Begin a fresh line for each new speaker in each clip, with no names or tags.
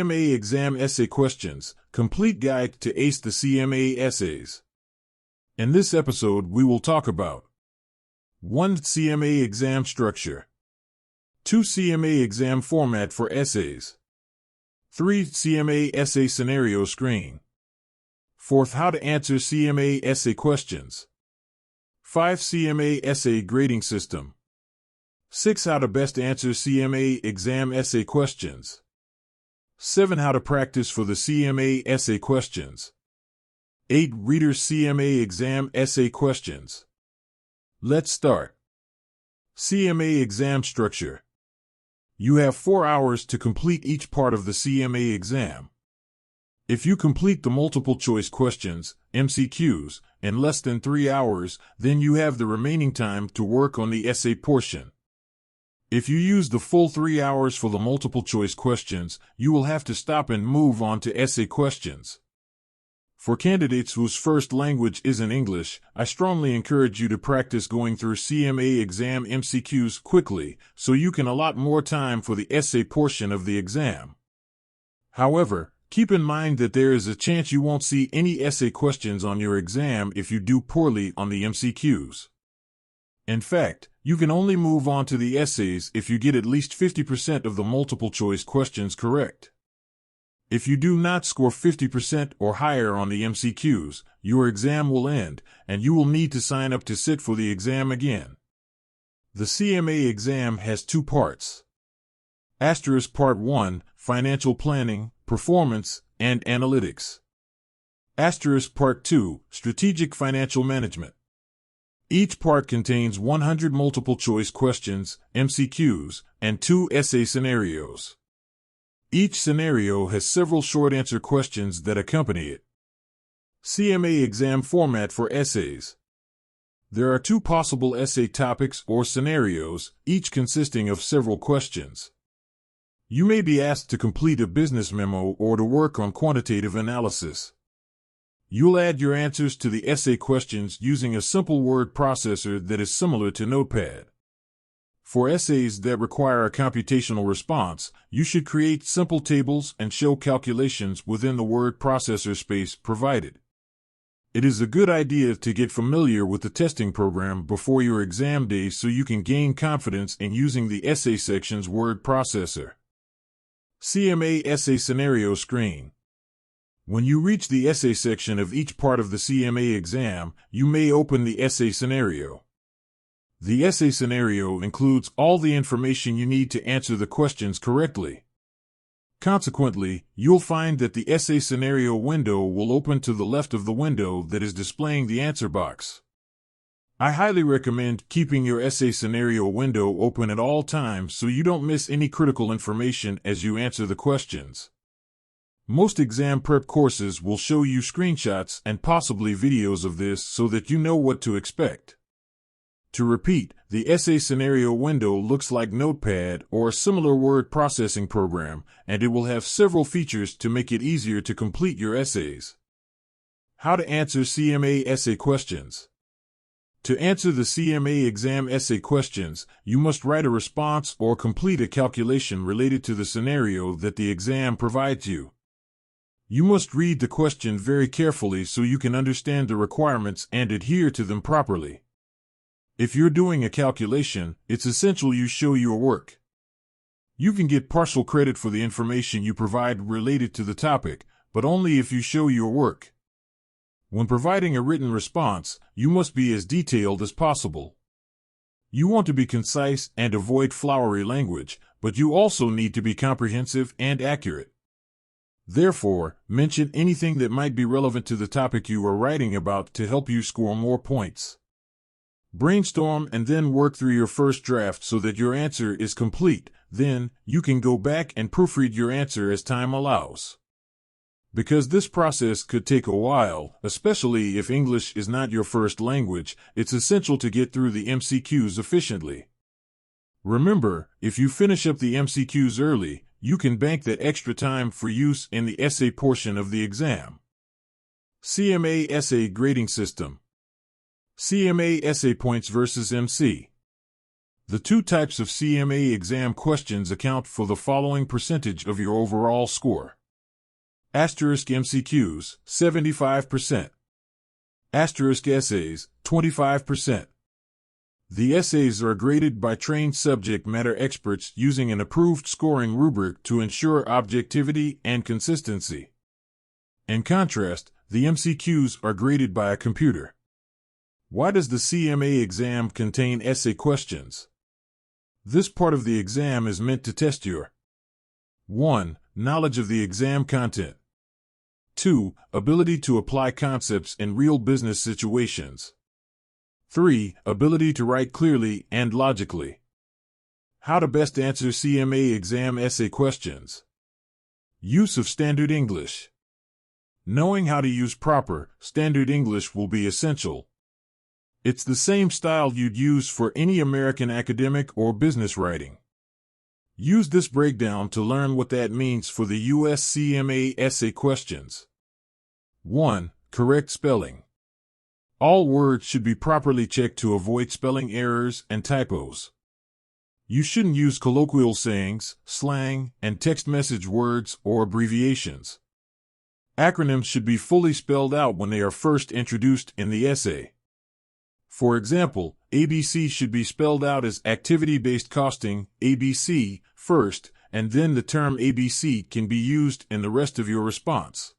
CMA Exam Essay Questions, Complete Guide to Ace the CMA Essays. In this episode, we will talk about 1. CMA Exam Structure, 2. CMA Exam Format for Essays, 3. CMA Essay Scenario Screen, 4. How to Answer CMA Essay Questions, 5. CMA Essay Grading System, 6. How to Best Answer CMA Exam Essay Questions, 7. How to Practice for the CMA Essay Questions, 8. Reader's CMA Exam Essay Questions. Let's start. CMA Exam Structure. You have 4 hours to complete each part of the CMA exam. If you complete the multiple choice questions, MCQs, in less than 3 hours, then you have the remaining time to work on the essay portion. If you use the full 3 hours for the multiple choice questions, you will have to stop and move on to essay questions. For candidates whose first language isn't English, I strongly encourage you to practice going through CMA exam MCQs quickly so you can allot more time for the essay portion of the exam. However, keep in mind that there is a chance you won't see any essay questions on your exam if you do poorly on the MCQs. In fact, you can only move on to the essays if you get at least 50% of the multiple choice questions correct. If you do not score 50% or higher on the MCQs, your exam will end, and you will need to sign up to sit for the exam again. The CMA exam has 2 parts. Part 1, Financial Planning, Performance, and Analytics. Part 2, Strategic Financial Management. Each part contains 100 multiple choice questions, MCQs, and 2 essay scenarios. Each scenario has several short answer questions that accompany it. CMA Exam Format for Essays. There are 2 possible essay topics or scenarios, each consisting of several questions. You may be asked to complete a business memo or to work on quantitative analysis. You'll add your answers to the essay questions using a simple word processor that is similar to Notepad. For essays that require a computational response, you should create simple tables and show calculations within the word processor space provided. It is a good idea to get familiar with the testing program before your exam day so you can gain confidence in using the essay section's word processor. CMA Essay Scenario Screen. When you reach the essay section of each part of the CMA exam, you may open the essay scenario. The essay scenario includes all the information you need to answer the questions correctly. Consequently, you'll find that the essay scenario window will open to the left of the window that is displaying the answer box. I highly recommend keeping your essay scenario window open at all times so you don't miss any critical information as you answer the questions. Most exam prep courses will show you screenshots and possibly videos of this so that you know what to expect. To repeat, the essay scenario window looks like Notepad or a similar word processing program, and it will have several features to make it easier to complete your essays. How to Answer CMA Essay Questions. To answer the CMA exam essay questions, you must write a response or complete a calculation related to the scenario that the exam provides you. You must read the question very carefully so you can understand the requirements and adhere to them properly. If you're doing a calculation, it's essential you show your work. You can get partial credit for the information you provide related to the topic, but only if you show your work. When providing a written response, you must be as detailed as possible. You want to be concise and avoid flowery language, but you also need to be comprehensive and accurate. Therefore, mention anything that might be relevant to the topic you are writing about to help you score more points. Brainstorm and then work through your first draft so that your answer is complete. Then, you can go back and proofread your answer as time allows. Because this process could take a while, especially if English is not your first language, it's essential to get through the MCQs efficiently. Remember, if you finish up the MCQs early, you can bank that extra time for use in the essay portion of the exam. CMA Essay Grading System. CMA Essay Points versus MC. The two types of CMA exam questions account for the following percentage of your overall score. Asterisk MCQs, 75%. Asterisk essays, 25%. The essays are graded by trained subject matter experts using an approved scoring rubric to ensure objectivity and consistency. In contrast, the MCQs are graded by a computer. Why does the CMA exam contain essay questions? This part of the exam is meant to test your 1. Knowledge of the exam content. 2. Ability to apply concepts in real business situations. 3. Ability to write clearly and logically. How to best answer CMA exam essay questions. Use of standard English. Knowing how to use proper, standard English will be essential. It's the same style you'd use for any American academic or business writing. Use this breakdown to learn what that means for the U.S. CMA essay questions. 1. Correct spelling. All words should be properly checked to avoid spelling errors and typos. You shouldn't use colloquial sayings, slang, and text message words or abbreviations. Acronyms should be fully spelled out when they are first introduced in the essay. For example, ABC should be spelled out as activity-based costing, ABC, first, and then the term ABC can be used in the rest of your response.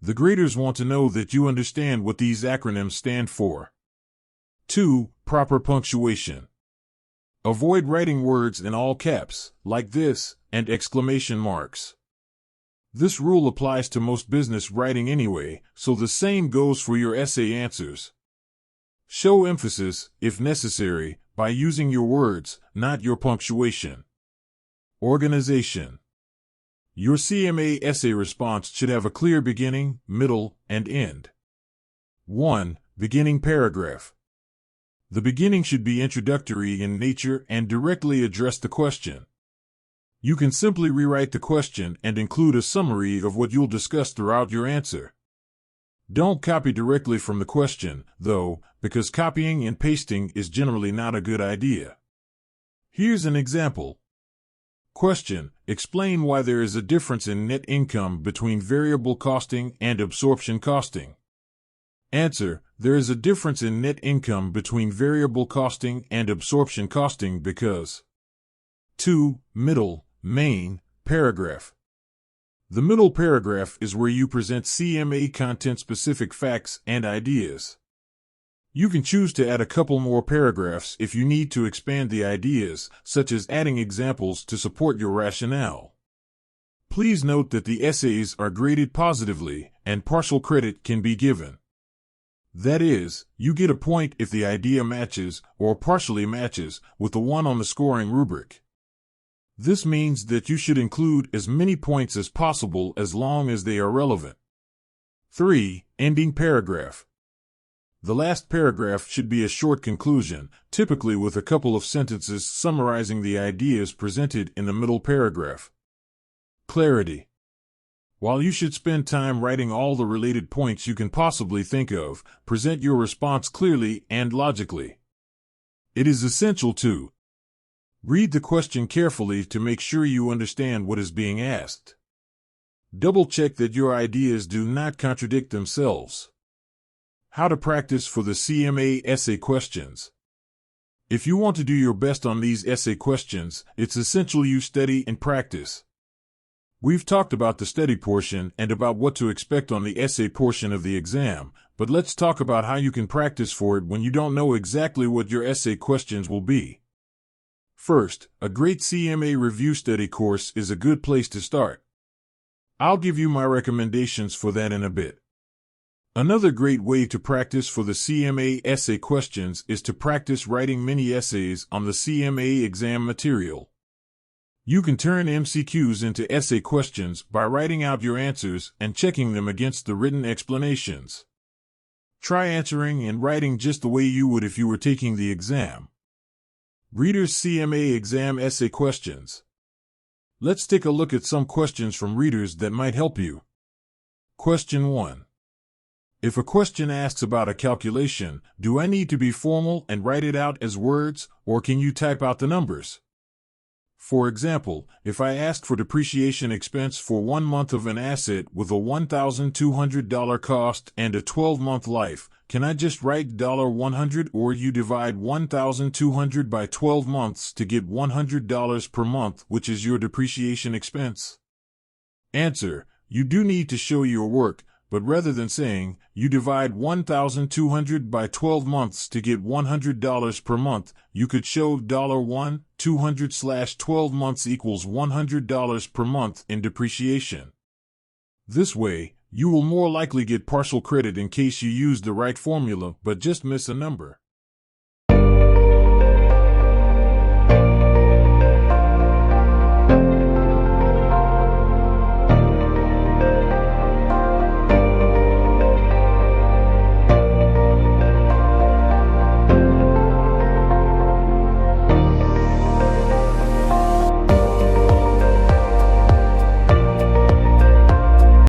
The graders want to know that you understand what these acronyms stand for. 2. Proper punctuation. Avoid writing words in all caps, like this, and exclamation marks. This rule applies to most business writing anyway, so the same goes for your essay answers. Show emphasis, if necessary, by using your words, not your punctuation. Organization. Your CMA essay response should have a clear beginning, middle, and end. 1. Beginning paragraph. The beginning should be introductory in nature and directly address the question. You can simply rewrite the question and include a summary of what you'll discuss throughout your answer. Don't copy directly from the question, though, because copying and pasting is generally not a good idea. Here's an example. Question: explain why there is a difference in net income between variable costing and absorption costing. Answer: there is a difference in net income between variable costing and absorption costing because 2. Middle, main, paragraph. The middle paragraph is where you present CMA content-specific facts and ideas. You can choose to add a couple more paragraphs if you need to expand the ideas, such as adding examples to support your rationale. Please note that the essays are graded positively, and partial credit can be given. That is, you get a point if the idea matches, or partially matches, with the one on the scoring rubric. This means that you should include as many points as possible as long as they are relevant. 3. Ending paragraph. The last paragraph should be a short conclusion, typically with a couple of sentences summarizing the ideas presented in the middle paragraph. Clarity. While you should spend time writing all the related points you can possibly think of, present your response clearly and logically. It is essential to read the question carefully to make sure you understand what is being asked. Double-check that your ideas do not contradict themselves. How to practice for the CMA essay questions. If you want to do your best on these essay questions, it's essential you study and practice. We've talked about the study portion and about what to expect on the essay portion of the exam, but let's talk about how you can practice for it when you don't know exactly what your essay questions will be. First, a great CMA review study course is a good place to start. I'll give you my recommendations for that in a bit. Another great way to practice for the CMA essay questions is to practice writing mini essays on the CMA exam material. You can turn MCQs into essay questions by writing out your answers and checking them against the written explanations. Try answering and writing just the way you would if you were taking the exam. Reader's CMA Exam Essay Questions. Let's take a look at some questions from readers that might help you. Question 1. If a question asks about a calculation, do I need to be formal and write it out as words, or can you type out the numbers? For example, if I ask for depreciation expense for 1 month of an asset with a $1,200 cost and a 12-month life, can I just write $100, or you divide 1,200 by 12 months to get $100 per month, which is your depreciation expense? Answer: you do need to show your work, but rather than saying, you divide 1,200 by 12 months to get $100 per month, you could show $200/12 months equals $100 per month in depreciation. This way, you will more likely get partial credit in case you use the right formula but just miss a number.